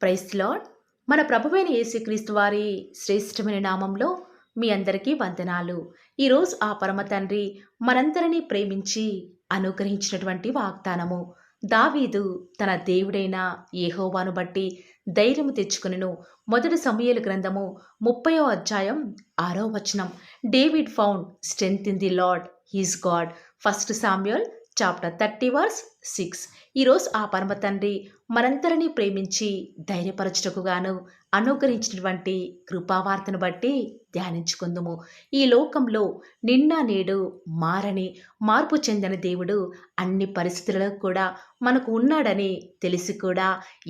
Praise lord. మన ప్రభువైన యేసుక్రీస్తు వారి శ్రేష్టమైన నామంలో మీ అందరికీ వందనాలు. ఈరోజు ఆ పరమ తండ్రి మనందరినీ ప్రేమించి అనుగ్రహించినటువంటి వాగ్దానము. దావీదు తన దేవుడైన యెహోవాను బట్టి ధైర్యము తెచ్చుకొనెను. మొదటి సమూయేలు గ్రంథము 30వ అధ్యాయం 6వ వచనం. David found strength in the Lord his God. First Samuel chapter 30 verse 6. ఈరోజు ఆ పరమ తండ్రి మనందరినీ ప్రేమించి ధైర్యపరచుటకు గాను అనుగ్రహించినటువంటి కృపావార్తను బట్టి ధ్యానించుకుందుము. ఈ లోకంలో నిన్న నేడు మారని మార్పు చెందిన దేవుడు అన్ని పరిస్థితులలో కూడా మనకు ఉన్నాడని తెలిసి కూడా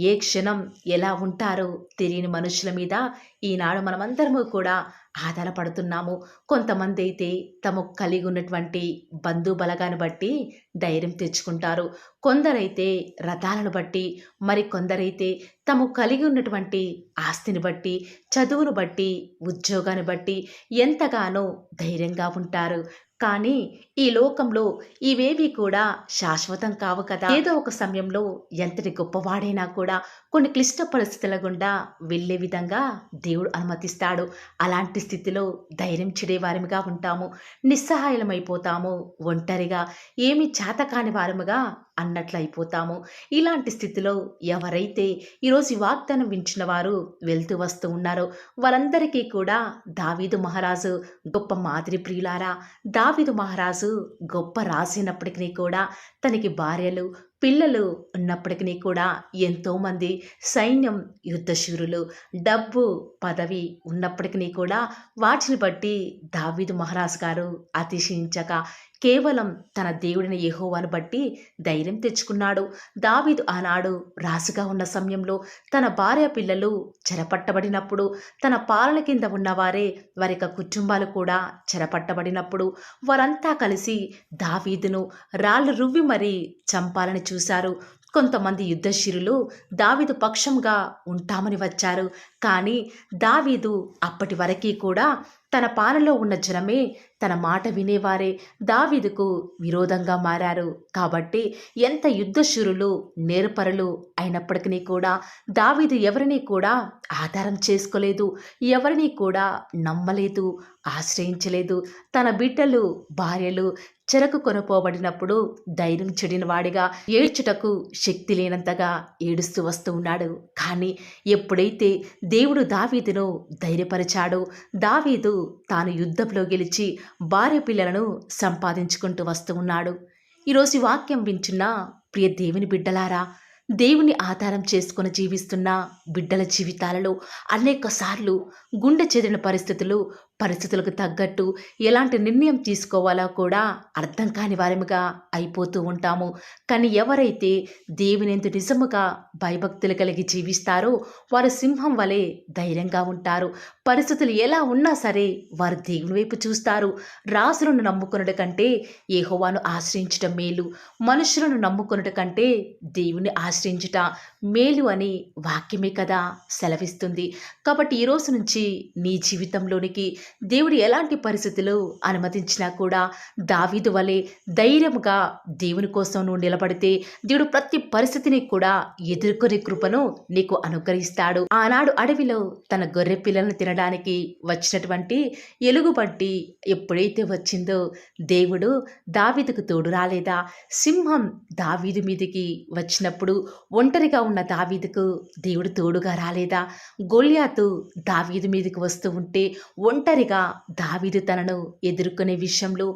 ఏ క్షణం ఎలా ఉంటారో తెలియని మనుషుల మీద ఈనాడు మనమందరము కూడా ఆధారపడుతున్నాము. కొంతమంది అయితే తమకు కలిగి ఉన్నటువంటి బంధు బలగాన్ని బట్టి ధైర్యం తెచ్చుకుంటారు. కొందరైతే రథాలను బట్టి, మరి కొందరైతే తాము కలిగి ఉన్నటువంటి ఆస్తిని బట్టి, చదువును బట్టి, ఉద్యోగాన్ని బట్టి ఎంతగానో ధైర్యంగా ఉంటారు. కానీ ఈ లోకంలో ఇవేవి కూడా శాశ్వతం కావు కదా. ఏదో ఒక సమయంలో ఎంతటి గొప్పవాడైనా కూడా కొన్ని క్లిష్ట పరిస్థితుల గుండా వెళ్ళే విధంగా దేవుడు అనుమతిస్తాడు. అలాంటి స్థితిలో ధైర్యం చెడేవారిగా ఉంటాము, నిస్సహాయమైపోతాము, ఒంటరిగా ఏమి చేతకాని వారముగా అన్నట్లయిపోతాము. ఇలాంటి స్థితిలో ఎవరైతే ఈరోజు ఈ వాగ్దానం వించిన వారు వెళ్తూ వస్తూ ఉన్నారో వారందరికీ కూడా దావీదు మహారాజు గొప్ప మాదిరి ప్రియులారా. దావీదు మహారాజు గొప్ప రాజైనప్పటికీ కూడా తనకి భార్యలు పిల్లలు ఉన్నప్పటికీ కూడా ఎంతోమంది సైన్యం, యుద్ధశూరులు, డబ్బు, పదవి ఉన్నప్పటికీ కూడా వాటిని బట్టి దావీదు మహారాజు గారు అతిశయించక కేవలం తన దేవుడిని యెహోవాను బట్టి ధైర్యం తెచ్చుకున్నాడు. దావీదు ఆనాడు రాజుగా ఉన్న సమయంలో తన భార్య పిల్లలు చెరపట్టబడినప్పుడు, తన పాలన కింద ఉన్నవారే వారి యొక్క కుటుంబాలు కూడా చెరపట్టబడినప్పుడు వారంతా కలిసి దావీదును రాళ్ళు రువ్వి మరీ చంపాలని చూశారు. కొంతమంది యుద్ధశీరులు దావీదు పక్షంగా ఉంటామని వచ్చారు. కానీ దావీదు అప్పటి వరకు కూడా తన పాలనలో ఉన్న జనమే తన మాట వినేవారే దావీదుకు విరోధంగా మారారు. కాబట్టి ఎంత యుద్ధశూరులు, నేర్పరులు అయినప్పటికీ కూడా దావీదు ఎవరిని కూడా ఆధారం చేసుకోలేదు, ఎవరిని కూడా నమ్మలేదు, ఆశ్రయించలేదు. తన బిడ్డలు, భార్యలు చెరకు కొనుపోబడినప్పుడు ధైర్యం చెడిన వాడిగా ఏడ్చుటకు శక్తి లేనంతగా ఏడుస్తూ వస్తూ ఉన్నాడు. కానీ ఎప్పుడైతే దేవుడు దావీదును ధైర్యపరిచాడో దావీదు తాను యుద్ధంలో గెలిచి భార్య పిల్లలను సంపాదించుకుంటూ వస్తూ ఉన్నాడు. ఈరోజు ఈ వాక్యం వింటున్న ప్రియ దేవుని బిడ్డలారా, దేవుని ఆధారం చేసుకొని జీవిస్తున్న బిడ్డల జీవితాలలో అనేక సార్లు గుండె చెదిరిన పరిస్థితులకు తగ్గట్టు ఎలాంటి నిర్ణయం తీసుకోవాలో కూడా అర్థం కాని వారముగా అయిపోతూ ఉంటాము. కానీ ఎవరైతే దేవుని ఎందు నిజముగా భయభక్తులు కలిగి జీవిస్తారో వారు సింహం వలె ధైర్యంగా ఉంటారు. పరిస్థితులు ఎలా ఉన్నా సరే వారు దేవుని వైపు చూస్తారు. రాజులను నమ్ముకొనుట కంటే యెహోవాను ఆశ్రయించటం మేలు, మనుషులను నమ్ముకొనుట కంటే దేవుని ఆశ్రయించుట మేలు అని వాక్యమే కదా సెలవిస్తుంది. కాబట్టి ఈ రోజు నుంచి నీ జీవితంలోనికి దేవుడు ఎలాంటి పరిస్థితులు అనుమతించినా కూడా దావీదు వలె ధైర్యముగా దేవుని కోసం నువ్వు నిలబడితే దేవుడు ప్రతి పరిస్థితిని కూడా ఎదుర్కొనే కృపను నీకు అనుగ్రహిస్తాడు. ఆనాడు అడవిలో తన గొర్రె పిల్లలను తినడానికి వచ్చినటువంటి ఎలుగుబంటి ఎప్పుడైతే వచ్చిందో దేవుడు దావీదుకు తోడు రాలేదా? సింహం దావీదు మీదికి వచ్చినప్పుడు ఒంటరిగా ఉన్న దావీదుకు దేవుడు తోడుగా రాలేదా? గొల్యాతు దావీదు మీదకి వస్తూ ఉంటే ఒంటరిగా దావీదు తనను ఎదుర్కొనే విషయంలో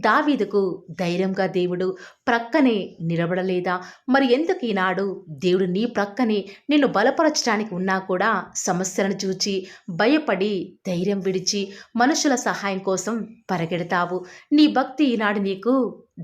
దావీదుకు ధైర్యంగా దేవుడు ప్రక్కనే నిలబడలేదా? మరి ఎందుకు ఈనాడు దేవుడు నీ ప్రక్కనే నిన్ను బలపరచడానికి ఉన్నా కూడా సమస్యలను చూచి భయపడి ధైర్యం విడిచి మనుషుల సహాయం కోసం పరిగెడతావు? నీ భక్తి ఈనాడు నీకు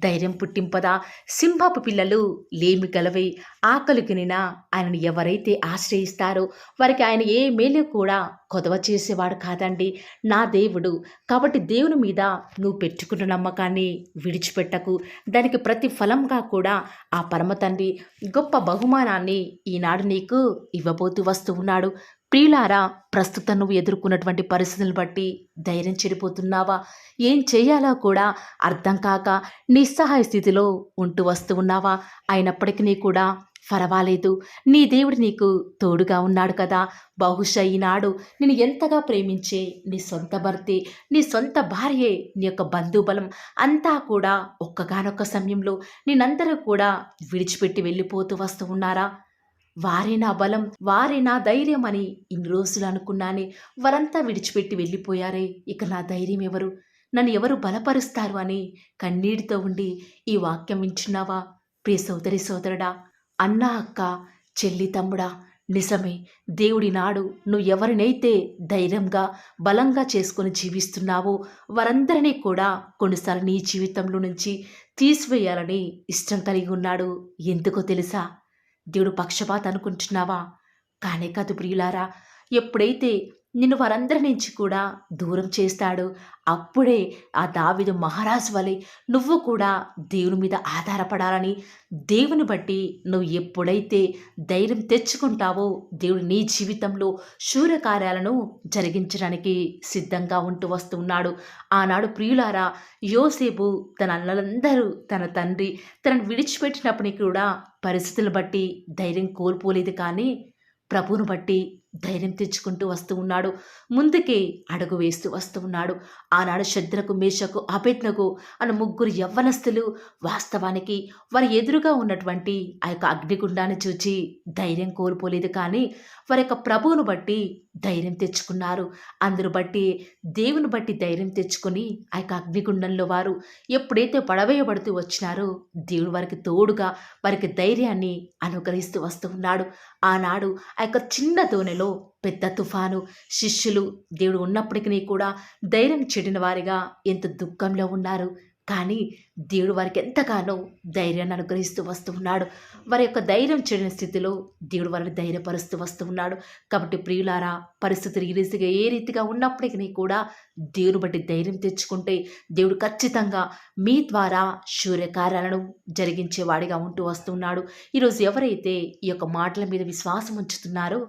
ధైర్యం పుట్టింపదా? సింహపు పిల్లలు లేమి గలవై ఆకలికినినా ఆయనను ఎవరైతే ఆశ్రయిస్తారో వారికి ఆయన ఏ మేలు కూడా కొదవ చేసేవాడు కాదండి నా దేవుడు. కాబట్టి దేవుని మీద నువ్వు పెట్టుకున్న నమ్మకాన్ని విడిచిపెట్టకు. దానికి ప్రతి ఫలంగా కూడా ఆ పరమ తండ్రి గొప్ప బహుమానాన్ని ఈనాడు నీకు ఇవ్వబోతూ వస్తూ ఉన్నాడు. ప్రియులారా, ప్రస్తుతం నువ్వు ఎదుర్కొన్నటువంటి పరిస్థితులను బట్టి ధైర్యం చెడిపోతున్నావా? ఏం చేయాలో కూడా అర్థం కాక నిస్సహాయ స్థితిలో ఉంటూ వస్తూ ఉన్నావా? అయినప్పటికీ కూడా పర్వాలేదు, నీ దేవుడు నీకు తోడుగా ఉన్నాడు కదా. బహుశా ఈనాడు నేను ఎంతగా ప్రేమించే నీ సొంత భర్తే, నీ సొంత భార్యే, నీ యొక్క బంధుబలం అంతా కూడా ఒక్కగానొక్క సమయంలో నేనందరూ కూడా విడిచిపెట్టి వెళ్ళిపోతూ వస్తూ ఉన్నారా? వారే నా బలం, వారే నా ధైర్యం అని ఇన్ని రోజులు అనుకున్నానే, వారంతా విడిచిపెట్టి వెళ్ళిపోయారే, ఇక నా ధైర్యం ఎవరు? నన్ను ఎవరు బలపరుస్తారు అని కన్నీటితో ఉండి ఈ వాక్యం వింటున్నావా? ప్రియ సోదరి సోదరుడా, అన్నా అక్క, చెల్లి తమ్ముడా, నిజమే. దేవుడి నాడు నువ్వు ఎవరినైతే ధైర్యంగా బలంగా చేసుకొని జీవిస్తున్నావో వారందరినీ కూడా కొన్నిసార్లు నీ జీవితంలో నుంచి తీసివేయాలని ఇష్టం కలిగి ఉన్నాడు. ఎందుకో తెలుసా? దేవుడు పక్షపాత అనుకుంటున్నావా? కానే కాదు ప్రియులారా. ఎప్పుడైతే నిన్ను వారందరి నుంచి కూడా దూరం చేస్తాడో అప్పుడే ఆ దావీదు మహారాజు వలె నువ్వు కూడా దేవుని మీద ఆధారపడాలని, దేవుని బట్టి నువ్వు ఎప్పుడైతే ధైర్యం తెచ్చుకుంటావో దేవుడు నీ జీవితంలో శూరకార్యాలను జరిగించడానికి సిద్ధంగా ఉంటూ వస్తున్నాడు. ఆనాడు ప్రియులారా, యోసేపు తన అన్నలందరూ, తన తండ్రి తనను విడిచిపెట్టినప్పటికీ కూడా పరిస్థితులు బట్టి ధైర్యం కోల్పోలేదు, కానీ ప్రభువును బట్టి ధైర్యం తెచ్చుకుంటూ వస్తూ ఉన్నాడు. ముందుకే అడుగు వేస్తూ వస్తూ ఉన్నాడు. ఆనాడు శద్రకు, మేషకు, అబేద్నెగో అన్న ముగ్గురు యవ్వనస్తులు వాస్తవానికి వారి ఎదురుగా ఉన్నటువంటి ఆ యొక్క అగ్నిగుండాన్ని చూచి ధైర్యం కోల్పోలేదు, కానీ వారి యొక్క ప్రభువును బట్టి ధైర్యం తెచ్చుకున్నారు. అందరూ బట్టి దేవుని బట్టి ధైర్యం తెచ్చుకొని ఆ యొక్క అగ్నిగుండంలో వారు ఎప్పుడైతే పడవేయబడుతూ వచ్చినారో దేవుడు వారికి తోడుగా వారికి ధైర్యాన్ని అనుగ్రహిస్తూ వస్తూ ఉన్నాడు. ఆనాడు ఆ యొక్క చిన్న దోణిలో పెద్ద తుఫాను, శిష్యులు దేవుడు ఉన్నప్పటికీ కూడా ధైర్యం చెడిన వారిగా ఎంత దుఃఖంలో ఉన్నారు, కానీ దేవుడు వారికి ఎంతగానో ధైర్యాన్ని అనుగ్రహిస్తూ వస్తూ ఉన్నాడు. వారి యొక్క ధైర్యం చెడిన స్థితిలో దేవుడు వారిని ధైర్యపరుస్తూ వస్తూ ఉన్నాడు. కాబట్టి ప్రియులారా, పరిస్థితులు ఏ రీతిగా ఉన్నప్పటికీ కూడా దేవుని బట్టి ధైర్యం తెచ్చుకుంటే దేవుడు ఖచ్చితంగా మీ ద్వారా శూర్యకార్యాలను జరిగించేవాడిగా ఉంటూ వస్తున్నాడు. ఈరోజు ఎవరైతే ఈ యొక్క మాటల మీద విశ్వాసం ఉంచుతున్నారో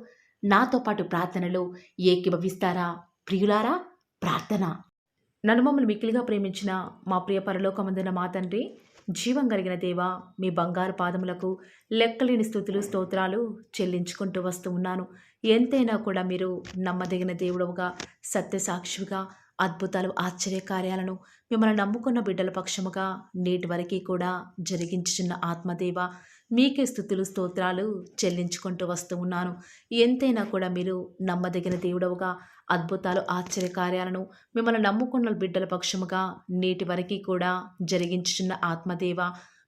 నాతో పాటు ప్రార్థనలో ఏకీభవిస్తారా? ప్రియులారా, ప్రార్థన. నన్ను మమ్మల్ని మిక్కిలిగా ప్రేమించిన మా ప్రియ పరలోకమందున మా తండ్రి, జీవం కలిగిన దేవా, మీ బంగారు పాదములకు లెక్కలేని స్తుతులు స్తోత్రాలు చెల్లించుకుంటూ వస్తూ ఉన్నాను. ఎంతైనా కూడా మీరు నమ్మదగిన దేవుడవుగా, సత్యసాక్షిగా, అద్భుతాలు, ఆశ్చర్యకార్యాలను మిమ్మల్ని నమ్ముకున్న బిడ్డల పక్షముగా నేటి వరకు కూడా జరిగించుచున్న ఆత్మదేవ, మీకే స్తుతులు స్తోత్రాలు చెల్లించుకుంటూ వస్తూ ఉన్నాను. ఎంతైనా కూడా మీరు నమ్మదగిన దేవుడవుగా, అద్భుతాలు, ఆశ్చర్యకార్యాలను మిమ్మల్ని నమ్ముకున్న బిడ్డల పక్షముగా నేటి వరకు కూడా జరిగించుచున్న ఆత్మదేవ,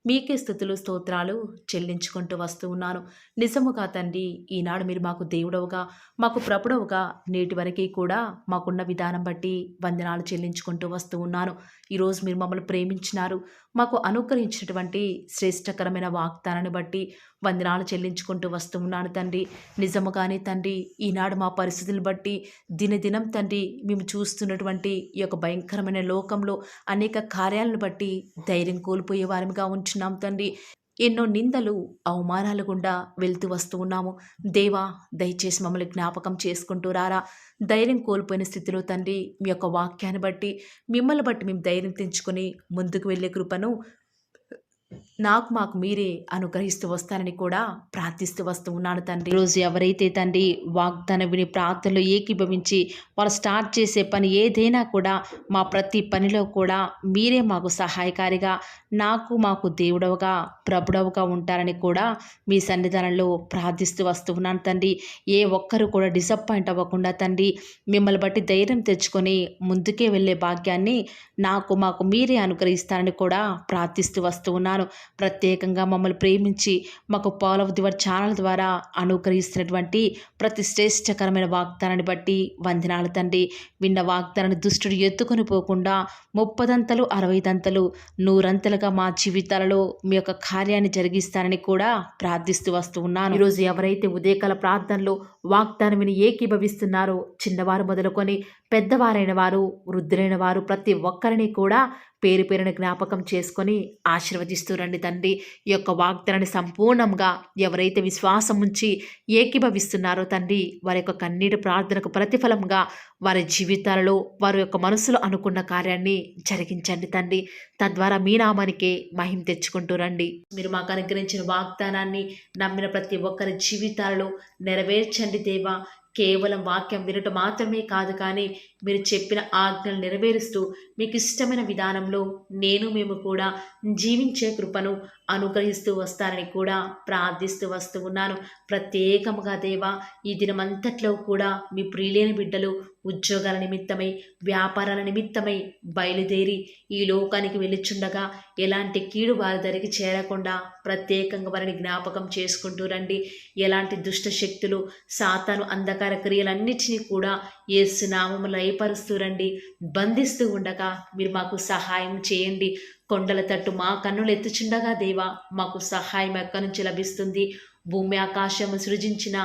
మీకే స్తుతులు స్తోత్రాలు చెల్లించుకుంటూ వస్తూ ఉన్నాను. నిజముగా తండ్రి, ఈనాడు మీరు మాకు దేవుడవుగా, మాకు ప్రభుడవుగా నేటి వరకు కూడా మాకున్న విధానం బట్టి వందనాలు చెల్లించుకుంటూ వస్తూ ఉన్నాను. ఈరోజు మీరు మమ్మల్ని ప్రేమించినారు, మాకు అనుగ్రహించినటువంటి శ్రేష్టకరమైన వాగ్దానాన్ని బట్టి వందనాలు చెల్లించుకుంటూ వస్తూ ఉన్నాను తండ్రి. నిజముగానే తండ్రి, ఈనాడు మా పరిస్థితులను బట్టి దినదినం తండ్రి మేము చూస్తున్నటువంటి ఈ యొక్క భయంకరమైన లోకంలో అనేక కార్యాలను బట్టి ధైర్యం కోల్పోయే వారిగా ఉంచున్నాం తండ్రి. ఎన్నో నిందలు, అవమానాలు గుండా వెళ్తూ వస్తూ ఉన్నాము. దేవా, దయచేసి మమ్మల్ని జ్ఞాపకం చేసుకుంటూ రారా. ధైర్యం కోల్పోయిన స్థితిలో తండ్రి మీ యొక్క వాక్యాన్ని బట్టి, మిమ్మల్ని బట్టి మేము ధైర్యం తెంచుకొని ముందుకు వెళ్ళే కృపను మాకు మీరే అనుగ్రహిస్తూ వస్తారని కూడా ప్రార్థిస్తూ వస్తూ ఉన్నాను తండ్రి. ఈరోజు ఎవరైతే తండ్రి వాగ్దానం విని ప్రార్థనలో ఏకీభవించి వారు స్టార్ట్ చేసే పని ఏదైనా కూడా మా ప్రతి పనిలో కూడా మీరే మాకు సహాయకారిగా, మాకు దేవుడవుగా, ప్రభుడవుగా ఉంటారని కూడా మీ సన్నిధానంలో ప్రార్థిస్తూ వస్తూ ఉన్నాను తండ్రి. ఏ ఒక్కరు కూడా డిసప్పాయింట్ అవ్వకుండా తండ్రి మిమ్మల్ని బట్టి ధైర్యం తెచ్చుకొని ముందుకే వెళ్ళే భాగ్యాన్ని మాకు మీరే అనుగ్రహిస్తారని కూడా ప్రార్థిస్తూ వస్తూ ఉన్నాను. ప్రత్యేకంగా మమ్మల్ని ప్రేమించి మాకు Paul of the word channel ద్వారా అనుగ్రహిస్తున్నటువంటి ప్రతి శ్రేష్టకరమైన వాగ్దానాన్ని బట్టి వందనాలు తండ్రి. విన్న వాగ్దానాన్ని దుష్టుడు ఎత్తుకొని పోకుండా 30 60 100 మా జీవితాలలో మీ యొక్క కార్యాన్ని జరిగిస్తారని కూడా ప్రార్థిస్తూ వస్తూ ఉన్నాను. ఈరోజు ఎవరైతే ఉదయకాల ప్రార్థనలో వాగ్దానం విని ఏకీభవిస్తున్నారో, చిన్నవారు మొదలుకొని పెద్దవారైన వారు, వృద్ధులైన వారు, ప్రతి ఒక్కరిని కూడా పేరు పేరున జ్ఞాపకం చేసుకొని ఆశీర్వదిస్తూ రండి తండ్రి. ఈ యొక్క వాగ్దానాన్ని సంపూర్ణంగా ఎవరైతే విశ్వాసం ఉంచి ఏకీభవిస్తున్నారో తండ్రి, వారి యొక్క కన్నీటి ప్రార్థనకు ప్రతిఫలంగా వారి జీవితాలలో వారి యొక్క మనసులో అనుకున్న కార్యాన్ని జరిగించండి తండ్రి. తద్వారా మీ నామానికి మహిమ తెచ్చుకుంటూ రండి. మీరు మాకు అనుగ్రహించిన వాగ్దానాన్ని నమ్మిన ప్రతి ఒక్కరి జీవితాలలో నెరవేర్చండి దేవా. కేవలం వాక్యం వినటం మాత్రమే కాదు, కానీ మీరు చెప్పిన ఆజ్ఞలు నెరవేరుస్తూ మీకు ఇష్టమైన విధానంలో మేము కూడా జీవించే కృపను అనుగ్రహిస్తూ వస్తారని కూడా ప్రార్థిస్తూ వస్తూ ఉన్నాను. ప్రత్యేకముగా దేవా, ఈ దినమంతట్లో కూడా మీ ప్రియులైన బిడ్డలు ఉద్యోగాల నిమిత్తమై, వ్యాపారాల నిమిత్తమై బయలుదేరి ఈ లోకానికి వెళ్ళుచుండగా ఎలాంటి కీడు వారి దరికి చేరకుండా ప్రత్యేకంగా వారిని జ్ఞాపకం చేసుకుంటూ రండి. ఎలాంటి దుష్ట శక్తులు, సాతాను అంధకార క్రియలన్నిటినీ కూడా యేసు నామములో లయపరుస్తూ రండి. బంధిస్తూ ఉండగా మీరు మాకు సహాయం చేయండి. కొండల తట్టు మా కన్నులు ఎత్తుచుండగా దేవా, మాకు సహాయం ఎక్కడి నుంచి లభిస్తుంది? భూమి ఆకాశము సృజించిన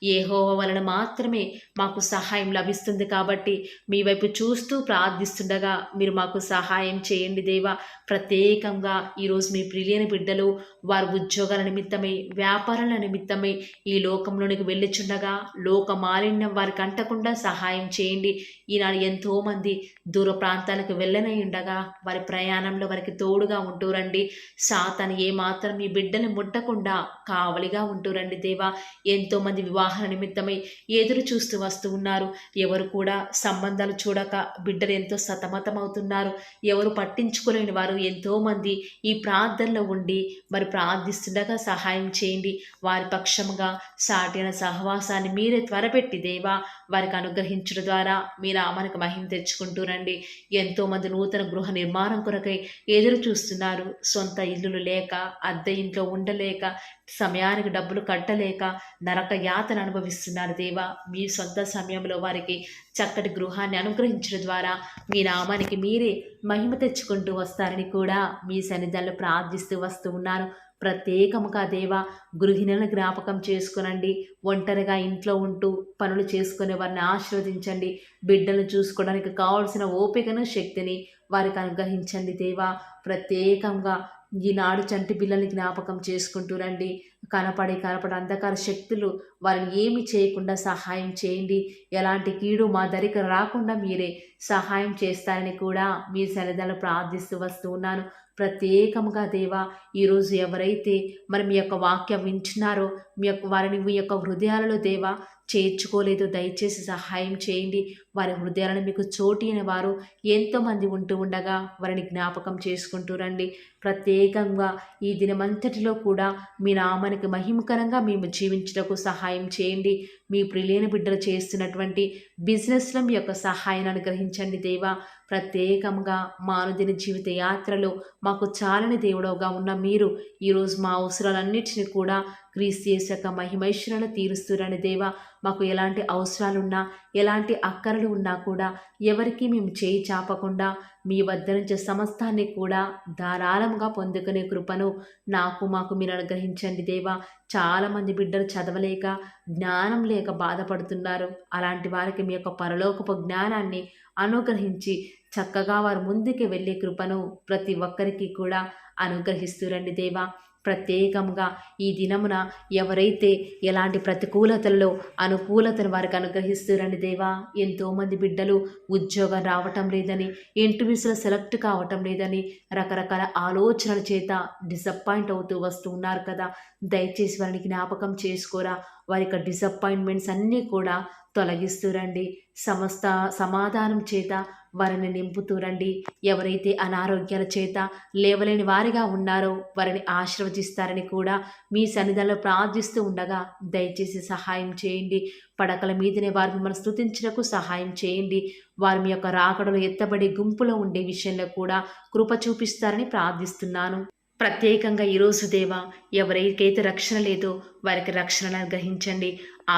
యెహోవా వలన మాత్రమే మాకు సహాయం లభిస్తుంది. కాబట్టి మీ వైపు చూస్తూ ప్రార్థిస్తుండగా మీరు మాకు సహాయం చేయండి దేవా. ప్రత్యేకంగా ఈరోజు మీ ప్రియులైన బిడ్డలు వారి ఉద్యోగాల నిమిత్తమై, వ్యాపారాల నిమిత్తమై ఈ లోకంలోనికి వెళ్ళుచుండగా లోక మాలిన్యం వారికి అంటకుండా సహాయం చేయండి. ఈనాడు ఎంతోమంది దూర ప్రాంతాలకు వెళ్ళనై ఉండగా వారి ప్రయాణంలో వారికి తోడుగా ఉంటూ రండి. సాతాను ఏమాత్రం మీ బిడ్డని ముట్టకుండా కావలిగా ఉంటూ రండి దేవా. ఎంతోమంది వివాహాల నిమిత్తమై ఎదురు చూస్తూ వస్తూ ఉన్నారు. ఎవరు కూడా సంబంధాలు చూడక బిడ్డలు ఎంతో సతమతమవుతున్నారు. ఎవరు పట్టించుకోలేని వారు ఎంతోమంది ఈ ప్రార్థనలో ఉండి మరి ప్రార్థిస్తుండగా సహాయం చేయండి. వారి పక్షముగా సాటిన సహవాసాన్ని మీరే త్వరపెట్టి దేవా వారికి అనుగ్రహించడం ద్వారా మీ నామానికి మహిమ తెచ్చుకుంటూ రండి. ఎంతోమంది నూతన గృహ నిర్మాణం కొరకై ఎదురు చూస్తున్నారు. సొంత ఇల్లులు లేక, అద్దె ఇంట్లో ఉండలేక, సమయానికి డబ్బులు కట్టలేక నరక యాతన అనుభవిస్తున్నారు దేవా. మీ సొంత సమయంలో వారికి చక్కటి గృహాన్ని అనుగ్రహించడం ద్వారా మీ నామానికి మీరే మహిమ తెచ్చుకుంటూ వస్తారని కూడా మీ సన్నిధానంలో ప్రార్థిస్తూ వస్తూ ఉన్నాను. ప్రత్యేకముగా దేవా, గృహిణులను జ్ఞాపకం చేసుకునండి. ఒంటరిగా ఇంట్లో ఉంటూ పనులు చేసుకునే వారిని ఆశీర్వదించండి. బిడ్డలను చూసుకోవడానికి కావాల్సిన ఓపికను, శక్తిని వారికి అనుగ్రహించండి దేవా. ప్రత్యేకంగా ఈనాడు చంటి పిల్లల్ని జ్ఞాపకం చేసుకుంటూ రండి. కనపడి అంధకార శక్తులు వారిని ఏమి చేయకుండా సహాయం చేయండి. ఎలాంటి కీడు మా దరికి రాకుండా మీరే సహాయం చేస్తారని కూడా మీ సన్నిధిలో ప్రార్థిస్తూ వస్తూ ఉన్నాను. ప్రత్యేకముగా దేవా, ఈరోజు ఎవరైతే మరి మీ యొక్క వాక్యం వింటున్నారో వారిని మీ యొక్క హృదయాలలో దేవా చేర్చుకోలేదు, దయచేసి సహాయం చేయండి. వారి హృదయాలను మీకు చోటి అయిన వారు ఎంతోమంది ఉంటూ ఉండగా వారిని జ్ఞాపకం చేసుకుంటూ రండి. ప్రత్యేకంగా ఈ దినమంతటిలో కూడా మీ నామానికి మహిమకరంగా మేము జీవించడానికి సహాయం చేయండి. మీ ప్రియులైన బిడ్డలు చేస్తున్నటువంటి బిజినెస్లో మీ యొక్క సహాయాన్ని అనుగ్రహించండి దేవా. ప్రత్యేకంగా మా అనుదిన జీవిత యాత్రలో మాకు చాలని దేవుడుగా ఉన్న మీరు ఈరోజు మా అవసరాలన్నిటిని కూడా క్రీస్తు యేసు యొక్క మహిమైశ్వరాలను తీరుస్తురని దేవా. మాకు ఎలాంటి అవసరాలున్నా, ఎలాంటి అక్కరలు ఉన్నా కూడా ఎవరికి మేము చేయి చాపకుండా మీ వద్ద నుంచి సమస్తాన్ని కూడా ధారాళంగా పొందుకునే కృపను మాకు మీరు అనుగ్రహించండి దేవా. చాలామంది బిడ్డలు చదవలేక, జ్ఞానం లేక బాధపడుతున్నారు. అలాంటి వారికి మీ యొక్క పరలోకపు జ్ఞానాన్ని అనుగ్రహించి చక్కగా వారు ముందుకు వెళ్ళే కృపను ప్రతి ఒక్కరికి కూడా అనుగ్రహిస్తూ రండి దేవా. ప్రత్యేకంగా ఈ దినమున ఎవరైతే ఎలాంటి ప్రతికూలతల్లో అనుకూలతను వారికి అనుగ్రహిస్తురండి దేవా. ఎంతోమంది బిడ్డలు ఉద్యోగం రావటం లేదని, ఇంటర్వ్యూస్లో సెలెక్ట్ కావటం లేదని రకరకాల ఆలోచనల చేత డిసప్పాయింట్ అవుతూ వస్తూ ఉన్నారు కదా. దయచేసి వారిని జ్ఞాపకం చేసుకోరా. వారి యొక్క డిసప్పాయింట్మెంట్స్ అన్నీ కూడా తొలగిస్తూ రండి. సమస్త సమాధానం చేత వారిని నింపుతూ రండి. ఎవరైతే అనారోగ్యాల చేత లేవలేని వారిగా ఉన్నారో వారిని ఆశీర్వదిస్తారని కూడా మీ సన్నిధిలో ప్రార్థిస్తూ ఉండగా దయచేసి సహాయం చేయండి. పడకల మీదనే వారు మిమ్మల్ని స్తుతించడానికి సహాయం చేయండి. వారి మీ యొక్క రాకడలో ఎత్తబడి గుంపులో ఉండే విషయంలో కూడా కృప చూపిస్తారని ప్రార్థిస్తున్నాను. ప్రత్యేకంగా ఈరోజు దేవా, ఎవరికైతే రక్షణ లేదో వారికి రక్షణను అనుగ్రహించండి.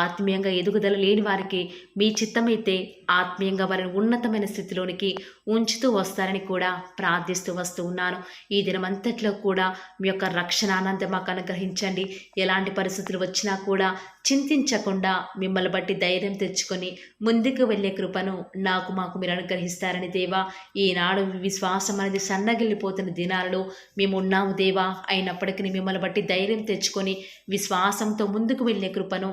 ఆత్మీయంగా ఎదుగుదల లేని వారికి మీ చిత్తమైతే ఆత్మీయంగా వారిని ఉన్నతమైన స్థితిలోనికి ఉంచుతూ వస్తారని కూడా ప్రార్థిస్తూ వస్తూ ఉన్నాను. ఈ దినమంతట్లో కూడా మీ యొక్క రక్షణ ఆనందం మాకు అనుగ్రహించండి. ఎలాంటి పరిస్థితులు వచ్చినా కూడా చింతించకుండా మిమ్మల్ని బట్టి ధైర్యం తెచ్చుకొని ముందుకు వెళ్ళే కృపను మాకు మీరు అనుగ్రహిస్తారని దేవా, ఈనాడు విశ్వాసం అనేది సన్నగిల్లిపోతున్న దినాలలో మేము ఉన్నాము దేవా. అయినప్పటికీ మిమ్మల్ని బట్టి ధైర్యం తెచ్చుకొని విశ్వాసంతో ముందుకు వెళ్ళే కృపను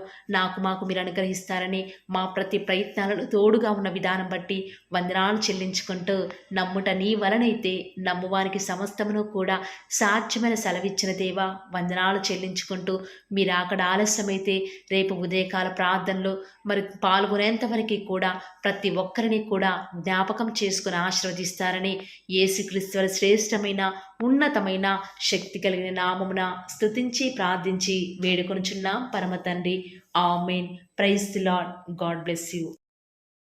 మాకు మీరు అనుగ్రహిస్తారని మా ప్రతి ప్రయత్నాలను తోడుగా ఉన్న విధానం బట్టి వందనాలు చెల్లించుకుంటూ, నమ్ముట నీ వలనైతే నమ్మువానికి సమస్తమును కూడా సాధ్యమైన సెలవిచ్చిన దేవా వందనాలు చెల్లించుకుంటూ, మీరు అక్కడ ఆలస్యమైతే రేపు ఉదయకాల ప్రార్థనలో మరి పాల్గొనేంత వరకు కూడా ప్రతి ఒక్కరిని కూడా జ్ఞాపకం చేసుకుని ఆశీర్వదిస్తారని యేసుక్రీస్తు వారి శ్రేష్టమైన ఉన్నతమైన శక్తి కలిగిన నామమున స్తుతించి ప్రార్థించి వేడుకొనుచున్నాం పరమ తండ్రి. Amen. Praise the Lord. God bless you.